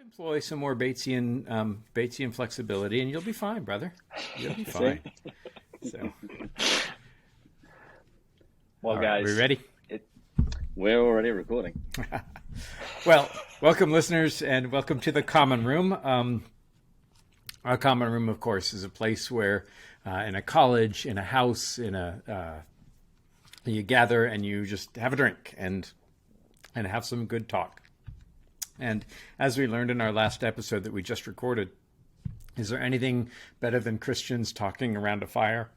employ some more Batesian flexibility, and you'll be fine, brother. You'll be fine. So, well, all guys, right, we ready? We're already recording. Well, welcome, listeners, and welcome to the Common Room. Our Common Room, of course, is a place where, in a college, in a house, you gather and you just have a drink and have some good talk. And as we learned in our last episode that we just recorded, is there anything better than Christians talking around a fire?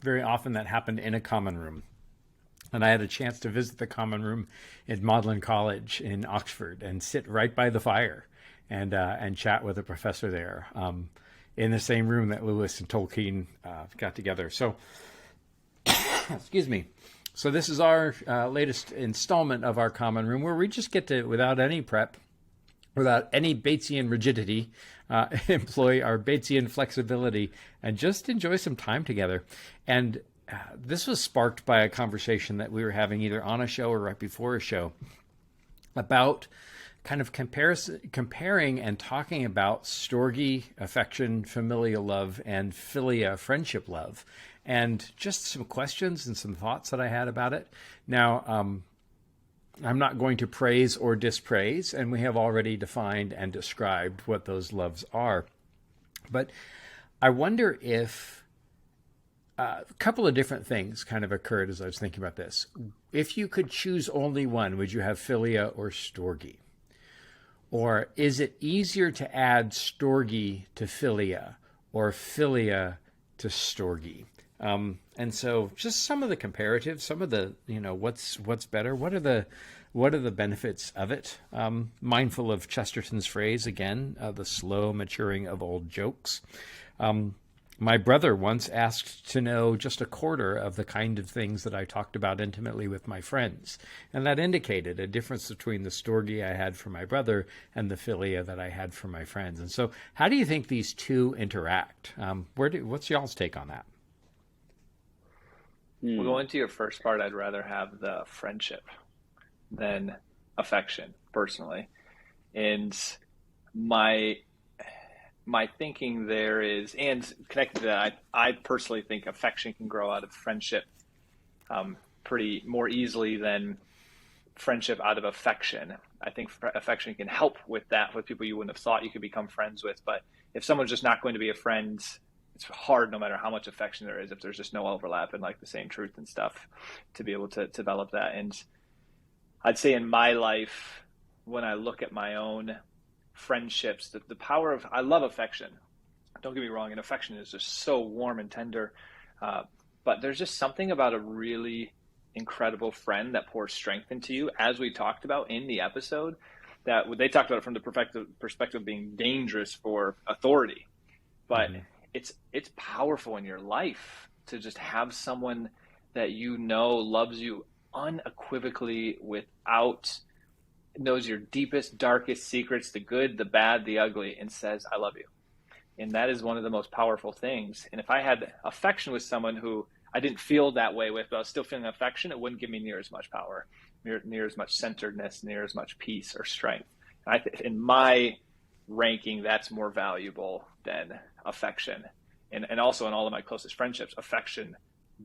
Very often that happened in a common room. And I had a chance to visit the common room at Magdalen College in Oxford and sit right by the fire and chat with a professor there in the same room that Lewis and Tolkien got together. So, excuse me. So this is our latest installment of our common room where we just get to, without any prep, without any Batesian rigidity, employ our Batesian flexibility and just enjoy some time together. And this was sparked by a conversation that we were having either on a show or right before a show about kind of comparing and talking about Storge, affection, familial love, and Philia, friendship love. And just some questions and some thoughts that I had about it. Now, I'm not going to praise or dispraise, and we have already defined and described what those loves are. But I wonder if a couple of different things kind of occurred as I was thinking about this. If you could choose only one, would you have Philia or Storge? Or is it easier to add Storge to Philia or Philia to Storge? And so just some of the comparatives, some of the, what's better, what are the benefits of it? Mindful of Chesterton's phrase again, the slow maturing of old jokes. My brother once asked to know just a quarter of the kind of things that I talked about intimately with my friends. And that indicated a difference between the Storge I had for my brother and the Philia that I had for my friends. And so how do you think these two interact? What's y'all's take on that? We'll go into your first part. I'd rather have the friendship than affection, personally. And my thinking there is, and connected to that, I personally think affection can grow out of friendship pretty more easily than friendship out of affection. I think affection can help with that, with people you wouldn't have thought you could become friends with. But if someone's just not going to be a friend, it's hard, no matter how much affection there is, if there's just no overlap and like the same truth and stuff, to be able to develop that. And I'd say in my life, when I look at my own friendships, the power of, I love affection. Don't get me wrong, and affection is just so warm and tender. But there's just something about a really incredible friend that pours strength into you, as we talked about in the episode, that they talked about it from the perspective of being dangerous for authority. But it's powerful in your life to just have someone that loves you unequivocally, knows your deepest, darkest secrets, the good, the bad, the ugly, and says, I love you. And that is one of the most powerful things. And if I had affection with someone who I didn't feel that way with, but I was still feeling affection, it wouldn't give me near as much power, near as much centeredness, near as much peace or strength. In my ranking, that's more valuable than affection. And also in all of my closest friendships, affection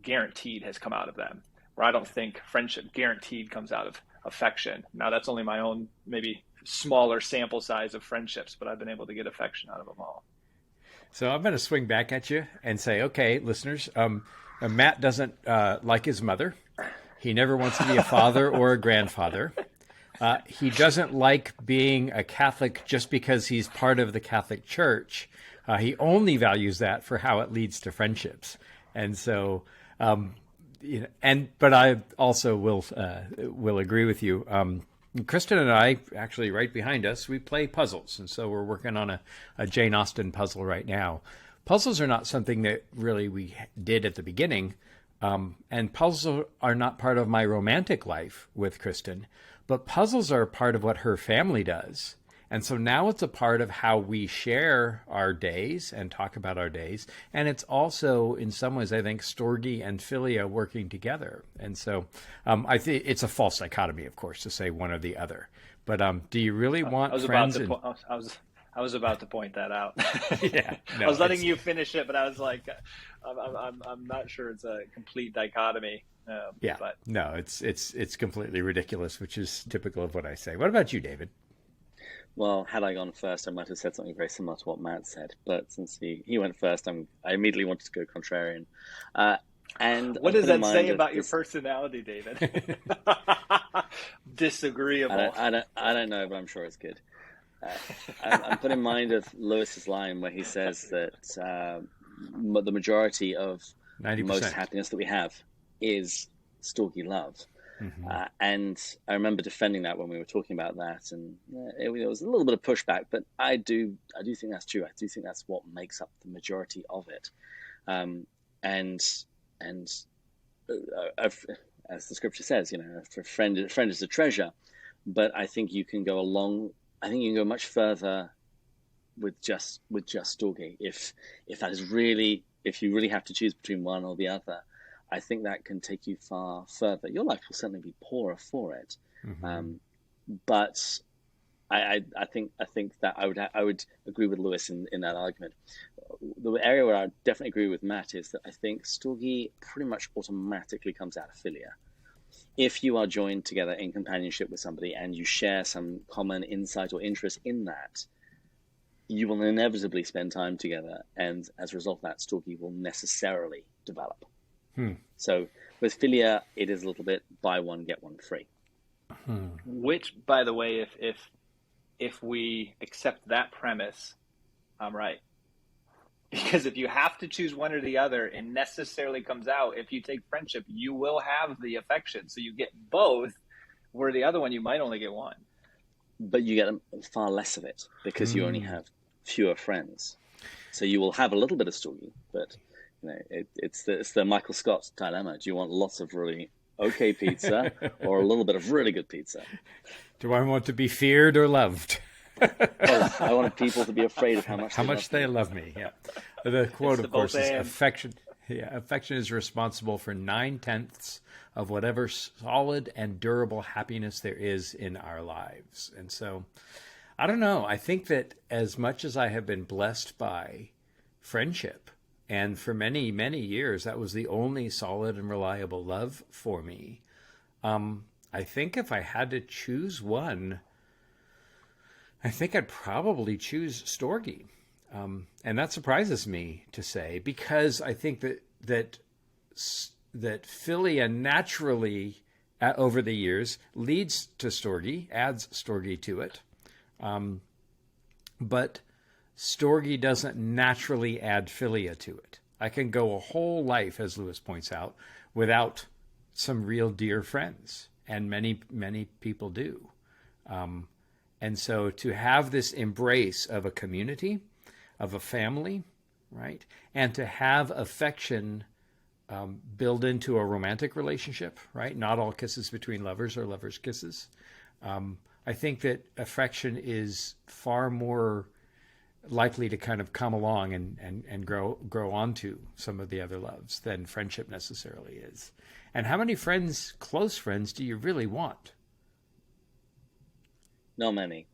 guaranteed has come out of them, where I don't think friendship guaranteed comes out of affection. Now, that's only my own maybe smaller sample size of friendships, but I've been able to get affection out of them all. So I'm going to swing back at you and say, okay, listeners, Matt doesn't like his mother. He never wants to be a father or a grandfather. He doesn't like being a Catholic just because he's part of the Catholic Church. He only values that for how it leads to friendships. And so, but I also will agree with you. Kristen and I, actually right behind us, we play puzzles. And so we're working on a Jane Austen puzzle right now. Puzzles are not something that really we did at the beginning. And puzzles are not part of my romantic life with Kristen, but puzzles are part of what her family does. And so now it's a part of how we share our days and talk about our days. And it's also, in some ways, I think, Storge and Philia working together. And so I think it's a false dichotomy, of course, to say one or the other. But do you really want friends? I was about to point that out. Yeah, no, I was letting you finish it, but I was like, I'm not sure it's a complete dichotomy. Yeah, but no, it's completely ridiculous, which is typical of what I say. What about you, David? Well, had I gone first, I might have said something very similar to what Matt said. But since he went first, I immediately wanted to go contrarian. And what does that say about your personality, David? Disagreeable. I don't know, but I'm sure it's good. I'm put in mind of Lewis's line where he says that the majority of 90%. most happiness that we have is Storge love. Mm-hmm. And I remember defending that when we were talking about that, and it was a little bit of pushback, but I do think that's true. I do think that's what makes up the majority of it. As the scripture says, a friend is a treasure, but I think you can go much further with just Storge. If you really have to choose between one or the other, I think that can take you far further. Your life will certainly be poorer for it, mm-hmm. But I think that I would agree with Lewis in that argument. The area where I definitely agree with Matt is that I think Storge pretty much automatically comes out of Philia. If you are joined together in companionship with somebody and you share some common insight or interest in that, you will inevitably spend time together, and as a result of that, Storge will necessarily develop. So with Philia, it is a little bit buy one, get one free. Which, by the way, if we accept that premise, I'm right. Because if you have to choose one or the other, it necessarily comes out. If you take friendship, you will have the affection. So you get both, where the other one, you might only get one. But you get far less of it because you only have fewer friends. So you will have a little bit of Storge, but it's the Michael Scott dilemma. Do you want lots of really okay pizza or a little bit of really good pizza? Do I want to be feared or loved? I wanted people to be afraid of how much they love me. Yeah. The quote, of course, is affection. Yeah, affection is responsible for 9/10 of whatever solid and durable happiness there is in our lives. And so, I don't know. I think that as much as I have been blessed by friendship, and for many, many years, that was the only solid and reliable love for me. I think if I had to choose one, I think I'd probably choose Storge. And that surprises me to say, because I think that Philia naturally, over the years, leads to Storge, adds Storge to it. But Storge doesn't naturally add Philia to it. I can go a whole life, as Lewis points out, without some real dear friends, and many, many people do. And so to have this embrace of a community, of a family, right, and to have affection build into a romantic relationship, right? Not all kisses between lovers are lovers' kisses. I think that affection is far more likely to kind of come along and grow onto some of the other loves than friendship necessarily is. And how many friends, close friends, do you really want? Not many.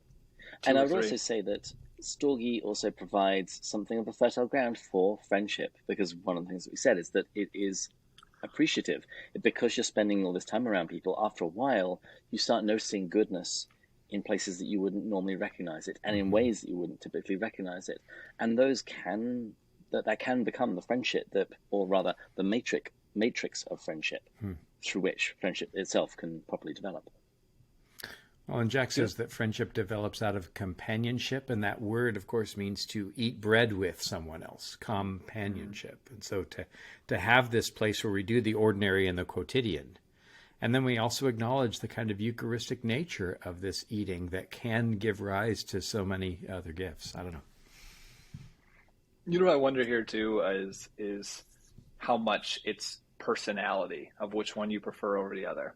And I would also say that Storge also provides something of a fertile ground for friendship, because one of the things that we said is that it is appreciative. Because you're spending all this time around people, after a while, you start noticing goodness in places that you wouldn't normally recognize it, and in ways that you wouldn't typically recognize it. And those can become the friendship or rather the matrix of friendship through which friendship itself can properly develop. Well, and Jack says that friendship develops out of companionship, and that word, of course, means to eat bread with someone else, companionship. And so to have this place where we do the ordinary and the quotidian. And then we also acknowledge the kind of Eucharistic nature of this eating that can give rise to so many other gifts. I don't know. You know what I wonder here too is how much it's personality of which one you prefer over the other.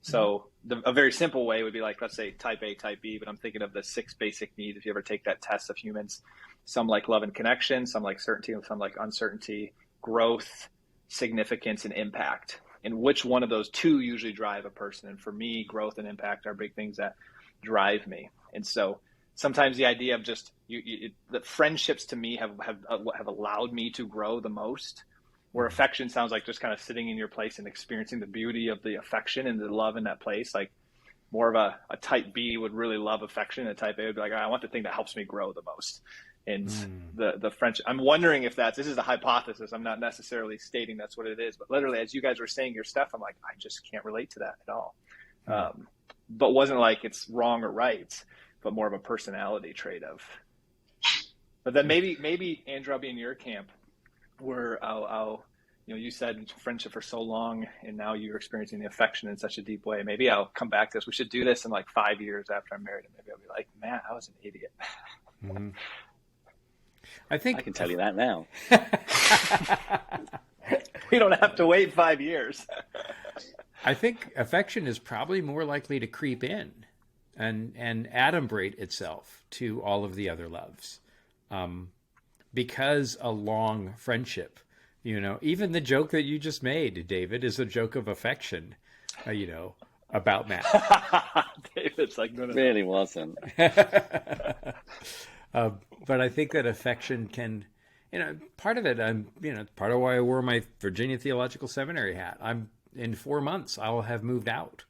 So a very simple way would be like, let's say type A, type B, but I'm thinking of the 6 basic needs. If you ever take that test of humans, some like love and connection, some like certainty, and some like uncertainty, growth, significance, and impact. And which one of those 2 usually drive a person? And for me, growth and impact are big things that drive me. And so sometimes the idea of just the friendships to me have allowed me to grow the most, where affection sounds like just kind of sitting in your place and experiencing the beauty of the affection and the love in that place. Like more of a type B would really love affection. A type A would be like, I want the thing that helps me grow the most. And the French, I'm wondering if this is a hypothesis. I'm not necessarily stating that's what it is, but literally as you guys were saying your stuff, I'm like, I just can't relate to that at all. But wasn't like it's wrong or right, but more of a personality trait of, but then maybe Andrew, I'll be in your camp where I'll you said friendship for so long and now you're experiencing the affection in such a deep way. Maybe I'll come back to this. We should do this in like 5 years after I'm married. And maybe I'll be like, man, I was an idiot. I think I can tell you that now. We don't have to wait 5 years. I think affection is probably more likely to creep in and adumbrate itself to all of the other loves. Because a long friendship, even the joke that you just made, David, is a joke of affection, about Matt. David's like, no. Really wasn't. But I think that affection can, part of it, part of why I wore my Virginia Theological Seminary hat. In 4 months, I will have moved out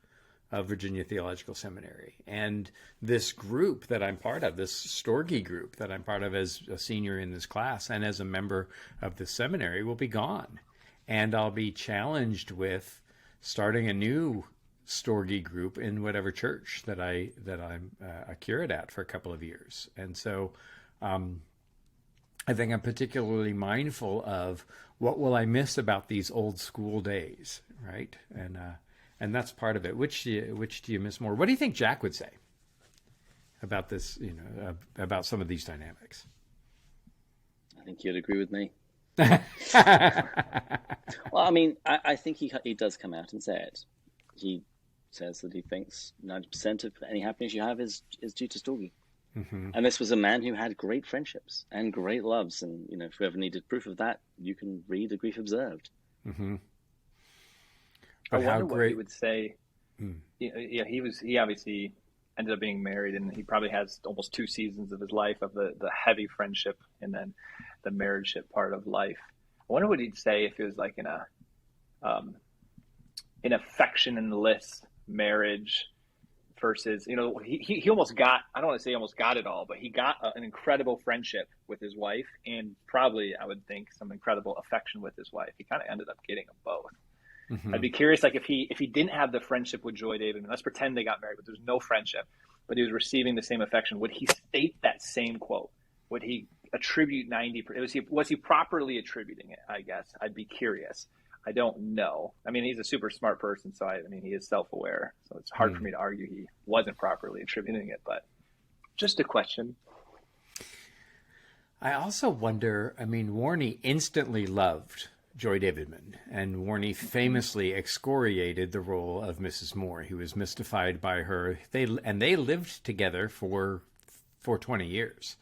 of Virginia Theological Seminary. And this group that I'm part of, this Storge group that I'm part of as a senior in this class and as a member of the seminary, will be gone. And I'll be challenged with starting a new Storge group in whatever church that I'm a curate at for a couple of years. And so I think I'm particularly mindful of what will I miss about these old school days, right? And that's part of it. Which do you miss more? What do you think Jack would say about this? About some of these dynamics. I think you'd agree with me. Well, I mean, I think he does come out and say it. He says that he thinks 90% of any happiness you have is due to Storge. Mm-hmm. And this was a man who had great friendships and great loves. And, if you ever needed proof of that, you can read A Grief Observed. Mm-hmm. But I wonder what he would say. He obviously ended up being married, and he probably has almost 2 seasons of his life of the heavy friendship and then the marriageship part of life. I wonder what he'd say if it was like in an affectionless marriage versus, he almost got, I don't want to say almost got it all, but he got an incredible friendship with his wife and probably, I would think, some incredible affection with his wife. He kind of ended up getting them both. Mm-hmm. I'd be curious, like if he didn't have the friendship with Joy David, let's pretend they got married, but there's no friendship, but he was receiving the same affection. Would he state that same quote? Would he attribute 90%? Was he properly attributing it? I guess I'd be curious. I don't know. I mean, he's a super smart person, so he is self-aware. So it's hard for me to argue he wasn't properly attributing it, but just a question. I also wonder, Warney instantly loved Joy Davidman, and Warney famously excoriated the role of Mrs. Moore. He was mystified by her. They lived together for 20 years.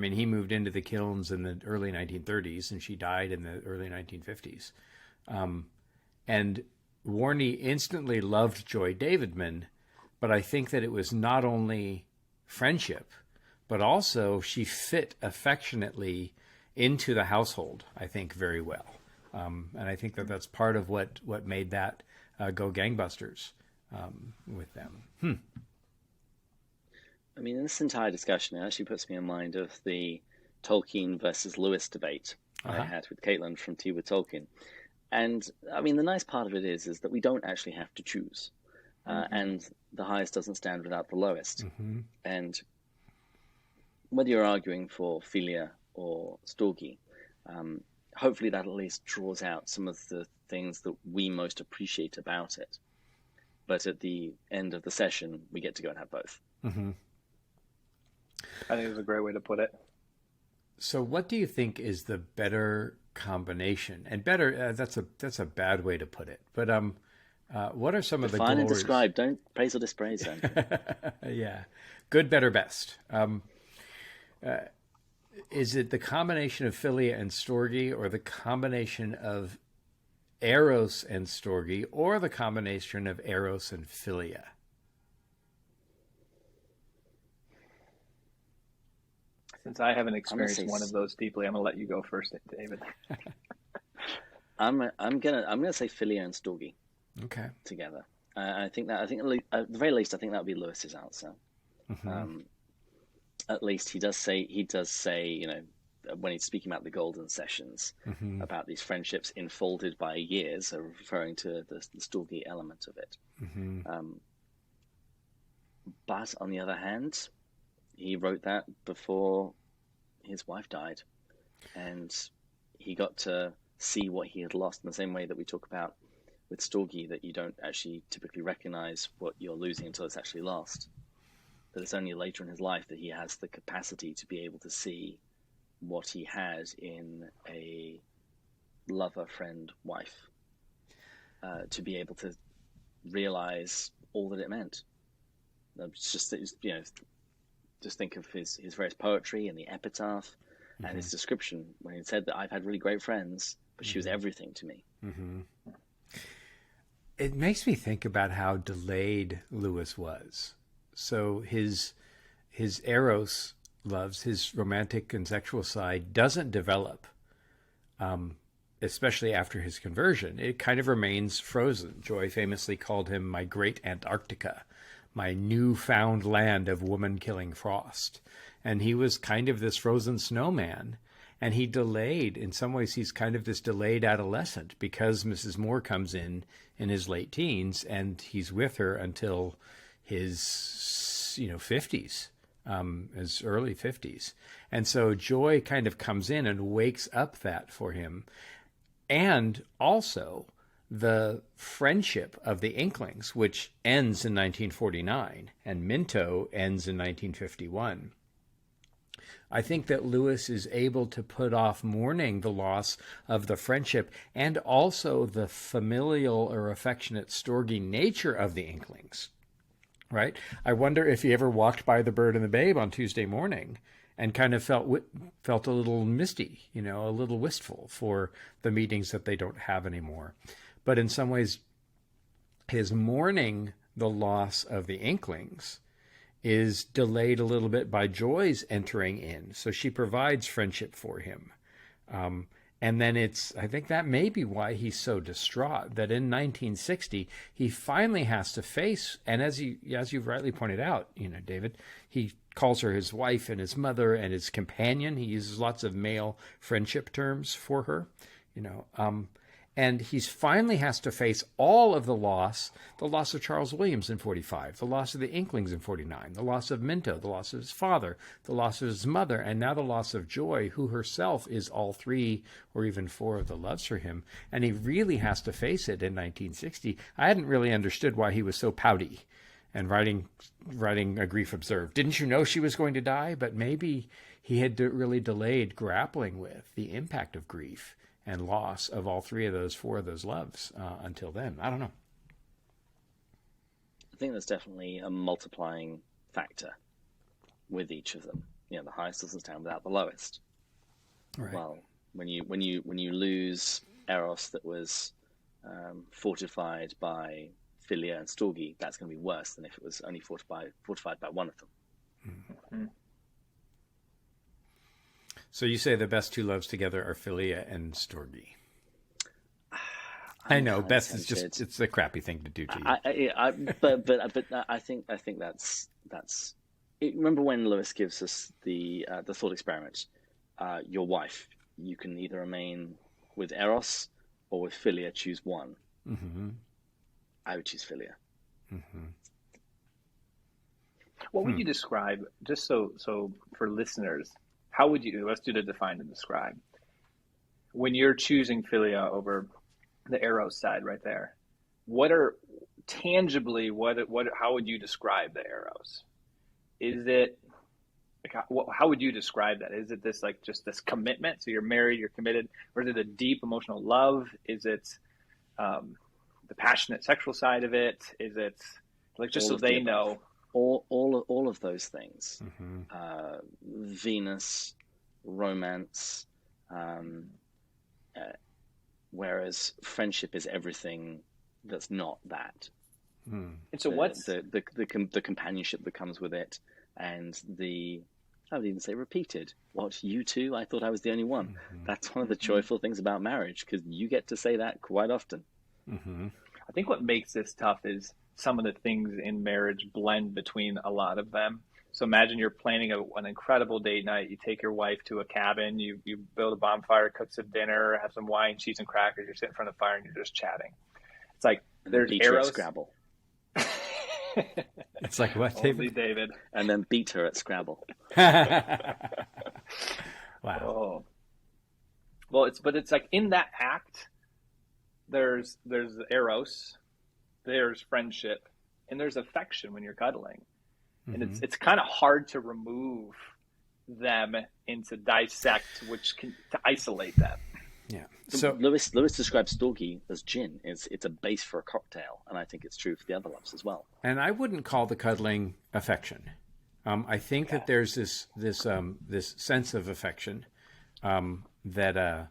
He moved into the Kilns in the early 1930s, and she died in the early 1950s. And Warney instantly loved Joy Davidman, but I think that it was not only friendship, but also she fit affectionately into the household, I think, very well. And I think that that's part of what made that go gangbusters with them. In this entire discussion, it actually puts me in mind of the Tolkien versus Lewis debate I had with Caitlin from Tea with Tolkien. And the nice part of it is that we don't actually have to choose. And the highest doesn't stand without the lowest. Mm-hmm. And whether you're arguing for Philia or Storge, hopefully that at least draws out some of the things that we most appreciate about it. But at the end of the session, we get to go and have both. Mm-hmm. I think it was a great way to put it. So what do you think is the better combination? And better, that's a bad way to put it. But What are some of the Define and glories? describe. Don't praise or dispraise, Andrew. Yeah. Good, better, best. Is it the combination of Philia and Storge, or the combination of Eros and Storge, or the combination of Eros and Philia? Since I haven't experienced one of those deeply, I'm gonna let you go first, David. I'm gonna say Philia and Storge. Okay. Together. I think at the very least, I think that would be Lewis's answer. Mm-hmm. At least he does say, you know, when he's speaking about the golden sessions, Mm-hmm. about these friendships enfolded by years, so referring to the Storge element of it. Mm-hmm. But on the other hand, he wrote that before his wife died, and he got to see what he had lost in the same way that we talk about with Storge, that you don't actually typically recognize what you're losing until it's actually lost. That it's only later in his life that he has the capacity to be able to see what he had in a lover, friend, wife, to be able to realize all that it meant. It's just, you know, just think of his various poetry and the epitaph, mm-hmm. and his description when he said that I've had really great friends, but she was everything to me. Mm-hmm. It makes me think about how delayed Lewis was. So his Eros loves, his romantic and sexual side, doesn't develop, especially after his conversion. It kind of remains frozen. Joy famously called him my great Antarctica, my newfound land of woman-killing frost. And he was kind of this frozen snowman. And he delayed, in some ways, he's kind of this delayed adolescent, because Mrs. Moore comes in his late teens, and he's with her until his, 50s, his early 50s. And so Joy kind of comes in and wakes up that for him. And also the friendship of the Inklings, which ends in 1949, and Minto ends in 1951. I think that Lewis is able to put off mourning the loss of the friendship and also the familial or affectionate Storge nature of the Inklings, right? I wonder if he ever walked by the Bird and the Babe on Tuesday morning and kind of felt a little misty, a little wistful for the meetings that they don't have anymore. But in some ways, his mourning the loss of the Inklings is delayed a little bit by Joy's entering in. So she provides friendship for him. And then I think that may be why he's so distraught, that in 1960, he finally has to face, and as you've rightly pointed out, David, he calls her his wife and his mother and his companion. He uses lots of male friendship terms for her, and he finally has to face all of the loss of Charles Williams in 45, the loss of the Inklings in 49, the loss of Minto, the loss of his father, the loss of his mother, and now the loss of Joy, who herself is all three or even four of the loves for him. And he really has to face it in 1960. I hadn't really understood why he was so pouty and writing A Grief Observed. Didn't you know she was going to die? But maybe he had really delayed grappling with the impact of grief and loss of all four of those loves until then. I don't know. I think there's definitely a multiplying factor with each of them. The highest doesn't stand without the lowest. Right. Well, when you lose Eros, that was fortified by Philia and Storge, that's going to be worse than if it was only fortified by one of them. Mm-hmm. So you say the best two loves together are Philia and Storge. I know, best is just, it's a crappy thing to do to you. But I think that's it. Remember when Lewis gives us the thought experiment, your wife, you can either remain with Eros or with Philia, choose one. Mm-hmm. I would choose Philia. Mm-hmm. What would you describe, just so for listeners, how would you, let's do the define and describe. When you're choosing Philia over the Eros side right there, how would you describe the Eros? Is it, how would you describe that? Is it this, just this commitment? So you're married, you're committed, or is it a deep emotional love? Is it the passionate sexual side of it? Is it like just so they know? All of those things. Venus, romance, whereas friendship is everything that's not that. And so what's the companionship that comes with it, and I would even say repeated. What, you too? I thought I was the only one. That's one of the joyful things about marriage, because you get to say that quite often. I think what makes this tough is some of the things in marriage blend between a lot of them. So imagine you're planning an incredible date night. You take your wife to a cabin, you build a bonfire, cook some dinner, have some wine, cheese, and crackers. You're sitting in front of the fire and you're just chatting. It's like there's Eros. Scrabble. It's like what, David? Only David. And then beat her at Scrabble. Wow. Oh. Well, it's like in that act, there's Eros, there's friendship, and there's affection when you're cuddling. And it's kind of hard to remove them and to dissect, to isolate them. Yeah. So Lewis describes Storge as gin. It's a base for a cocktail, and I think it's true for the other loves as well. And I wouldn't call the cuddling affection. I think that there's this sense of affection that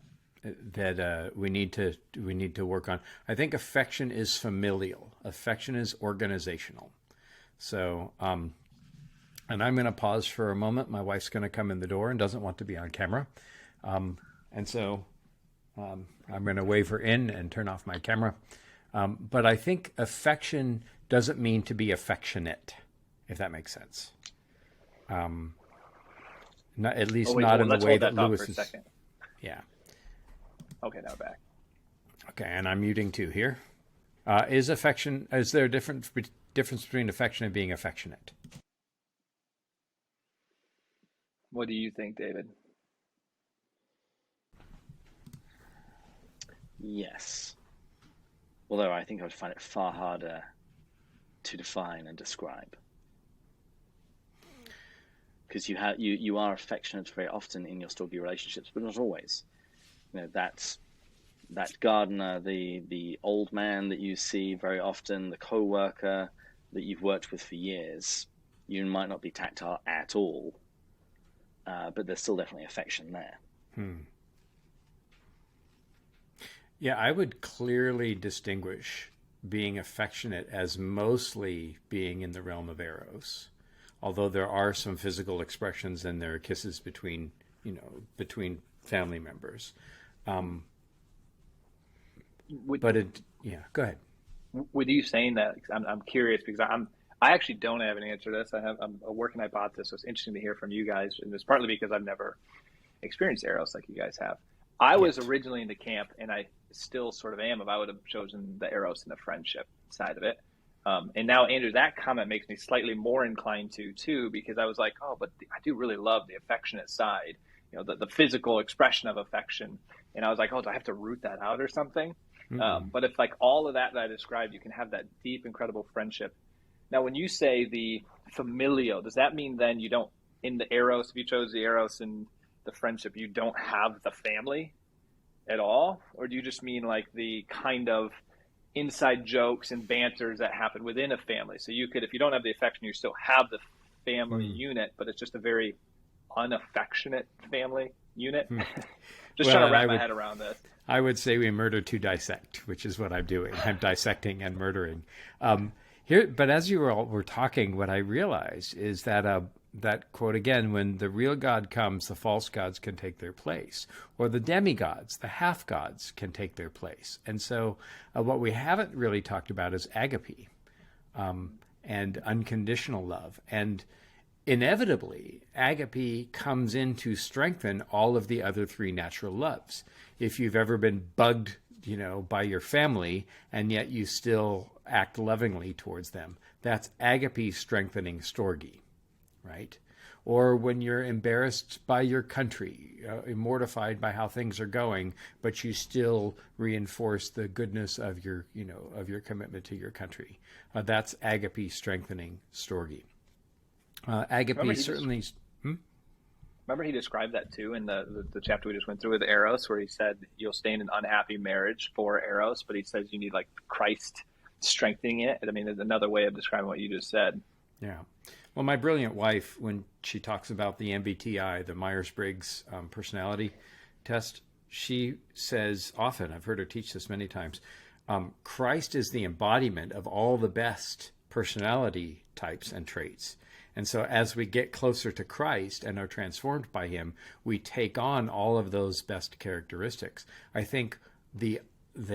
we need to work on. I think affection is familial. Affection is organizational. So, and I'm going to pause for a moment. My wife's going to come in the door and doesn't want to be on camera, and so I'm going to wave her in and turn off my camera. But I think affection doesn't mean to be affectionate, if that makes sense. Not, at least not in the way that Lewis is. Yeah. Okay, now back. Okay, and I'm muting too here. Is there a difference between affection and being affectionate? What do you think, David? Yes. Although I think I would find it far harder to define and describe. Because you are affectionate very often in your Storge relationships, but not always. That gardener, the old man that you see very often, the co-worker that you've worked with for years, you might not be tactile at all, but there's still definitely affection there. Yeah, I would clearly distinguish being affectionate as mostly being in the realm of Eros, although there are some physical expressions and there are kisses between family members. Go ahead. With you saying that, I'm curious because I actually don't have an answer to this. I'm a working hypothesis, so it's interesting to hear from you guys, and it's partly because I've never experienced Eros like you guys have. I was originally in the camp, and I still sort of am, if I would have chosen the Eros and the friendship side of it. And now, Andrew, that comment makes me slightly more inclined to, too, because I was like, but I do really love the affectionate side, the physical expression of affection. And I was like, do I have to root that out or something? But if like all of that I described, you can have that deep, incredible friendship. Now, when you say the familial, does that mean then you don't, in the Eros, if you chose the Eros and the friendship, you don't have the family at all? Or do you just mean like the kind of inside jokes and banters that happen within a family? So you could, if you don't have the affection, you still have the family unit, but it's just a very unaffectionate family unit. Just trying to wrap my head around this. I would say we murder to dissect, which is what I'm doing. I'm dissecting and murdering. But as you all were talking, what I realized is that that quote again, when the real God comes, the false gods can take their place, or the demigods, the half gods can take their place. And so what we haven't really talked about is agape and unconditional love. And inevitably, agape comes in to strengthen all of the other three natural loves. If you've ever been bugged, by your family, and yet you still act lovingly towards them, that's agape strengthening Storge, right? Or when you're embarrassed by your country, mortified by how things are going, but you still reinforce the goodness of your commitment to your country. That's agape strengthening Storge. Agape certainly. Remember Remember he described that too in the chapter we just went through with Eros, where he said you'll stay in an unhappy marriage for Eros, but he says you need like Christ strengthening it. I mean, there's another way of describing what you just said. Yeah. Well, my brilliant wife, when she talks about the MBTI, the Myers-Briggs personality test, she says often, I've heard her teach this many times, Christ is the embodiment of all the best personality types and traits. And so as we get closer to Christ and are transformed by him, we take on all of those best characteristics. I think the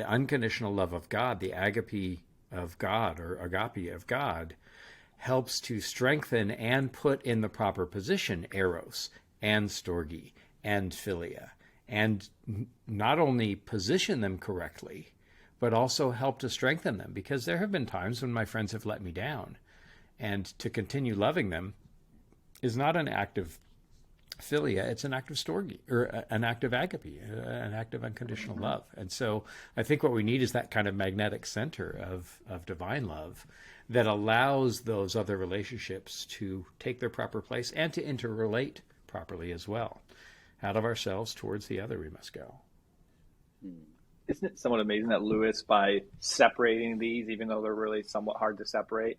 unconditional love of God, the agape of God, or agape of God, helps to strengthen and put in the proper position Eros and Storge and Philia, and not only position them correctly, but also help to strengthen them, because there have been times when my friends have let me down. And to continue loving them is not an act of Philia, it's an act of Storge, or an act of agape, an act of unconditional love. And so I think what we need is that kind of magnetic center of divine love that allows those other relationships to take their proper place and to interrelate properly as well. Out of ourselves towards the other we must go. Isn't it somewhat amazing that Lewis, by separating these, even though they're really somewhat hard to separate,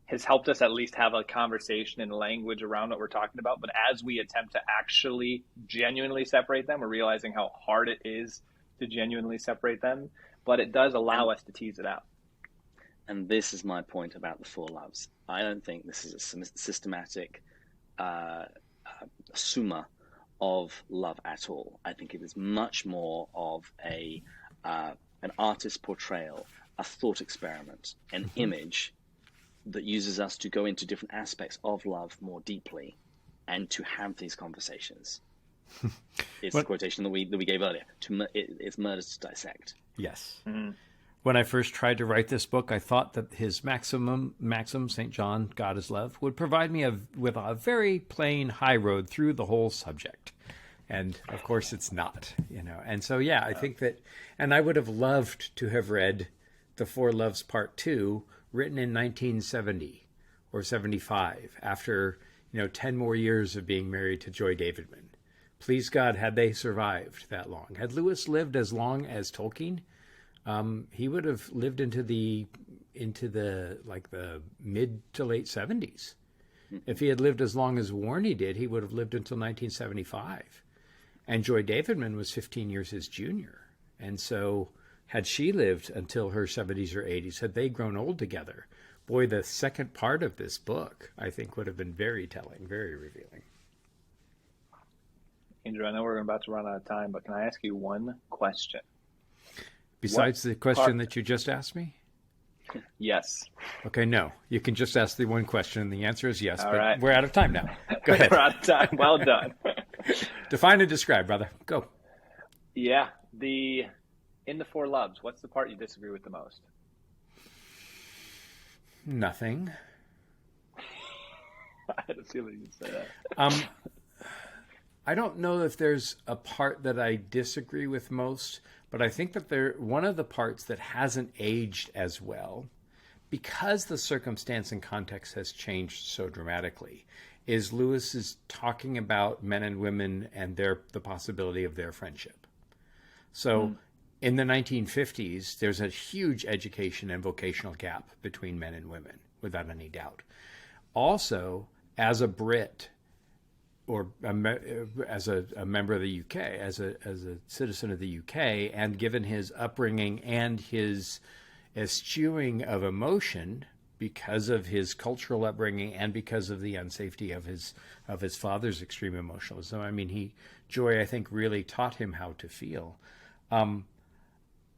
has helped us at least have a conversation and language around what we're talking about. But as we attempt to actually genuinely separate them, we're realizing how hard it is to genuinely separate them. But it does allow us to tease it out. And this is my point about the four loves. I don't think this is a systematic summa of love at all. I think it is much more of an artist's portrayal, a thought experiment, an image that uses us to go into different aspects of love more deeply and to have these conversations. It's the quotation that we gave earlier. It's murder to dissect. Yes. Mm-hmm. When I first tried to write this book, I thought that his maxim, St. John, God is love, would provide me with a very plain high road through the whole subject. And of course it's not, And so, I think that, and I would have loved to have read The Four Loves Part 2, written in 1970 or 75, after, 10 more years of being married to Joy Davidman. Please God, had they survived that long. Had Lewis lived as long as Tolkien, he would have lived into the mid to late 70s. If he had lived as long as Warney did, he would have lived until 1975. And Joy Davidman was 15 years his junior. And so had she lived until her 70s or 80s, had they grown old together, boy, the second part of this book, I think, would have been very telling, very revealing. Andrew, I know we're about to run out of time, but can I ask you one question? Besides the question that you just asked me? Yes. Okay, no. You can just ask the one question, and the answer is yes. All but right. We're out of time now. Go ahead. We're out of time. Well done. Define and describe, brother. Go. Yeah. In the Four Loves, what's the part you disagree with the most? Nothing. I had a feeling you'd say that. I don't know if there's a part that I disagree with most, but I think that one of the parts that hasn't aged as well, because the circumstance and context has changed so dramatically, is Lewis is talking about men and women and the possibility of their friendship. So in the 1950s, there's a huge education and vocational gap between men and women, without any doubt. Also, as a Brit, or as a member of the UK, as a citizen of the UK, and given his upbringing and his eschewing of emotion because of his cultural upbringing and because of the unsafety of his father's extreme emotionalism. I mean, Joy, I think, really taught him how to feel.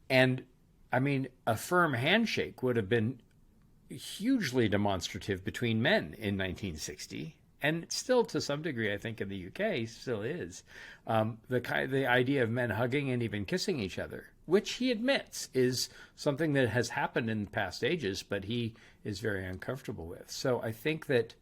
And I mean, a firm handshake would have been hugely demonstrative between men in 1960. And still, to some degree, I think in the UK, still is. The idea of men hugging and even kissing each other, which he admits is something that has happened in past ages, but he is very uncomfortable with. So I think that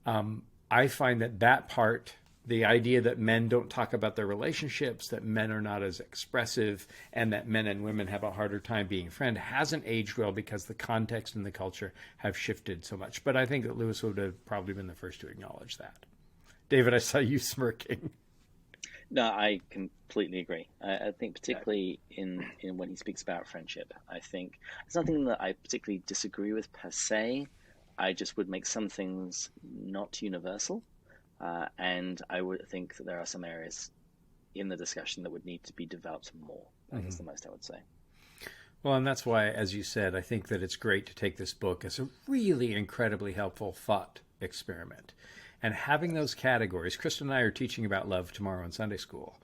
I find that part, the idea that men don't talk about their relationships, that men are not as expressive, and that men and women have a harder time being friends, hasn't aged well because the context and the culture have shifted so much. But I think that Lewis would have probably been the first to acknowledge that. David, I saw you smirking. No, I completely agree. I think particularly in when he speaks about friendship, I think it's something that I particularly disagree with per se. I just would make some things not universal, and I would think that there are some areas in the discussion that would need to be developed more. I guess the most I would say. Well, and that's why, as you said, I think that it's great to take this book as a really incredibly helpful thought experiment. And having those categories, Kristen and I are teaching about love tomorrow in Sunday school.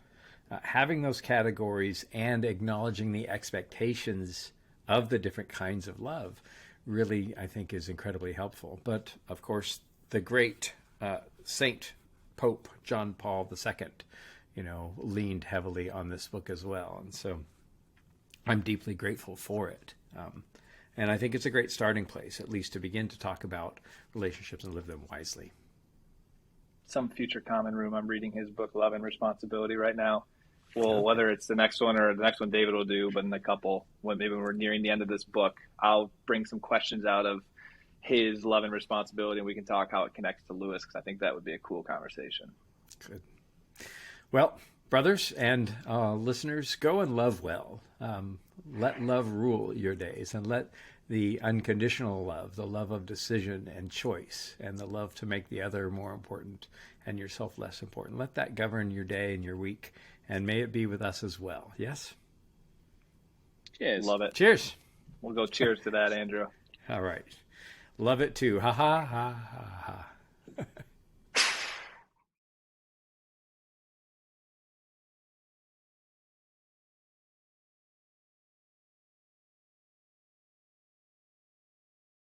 Having those categories and acknowledging the expectations of the different kinds of love really, I think, is incredibly helpful. But, of course, the great Saint Pope John Paul II, leaned heavily on this book as well. And so I'm deeply grateful for it. And I think it's a great starting place, at least to begin to talk about relationships and live them wisely. Some future common room, I'm reading his book, Love and Responsibility, right now. Well, whether it's the next one or the next one David will do, but in a couple, maybe when we're nearing the end of this book, I'll bring some questions out of his Love and Responsibility, and we can talk how it connects to Lewis, because I think that would be a cool conversation. Good. Well, brothers and listeners, go and love well. Let love rule your days, and let the unconditional love, the love of decision and choice, and the love to make the other more important and yourself less important, let that govern your day and your week, and may it be with us as well. Yes? Cheers. Love it. Cheers. We'll go cheers to that, Andrew. All right. Love it too. Ha ha ha ha ha.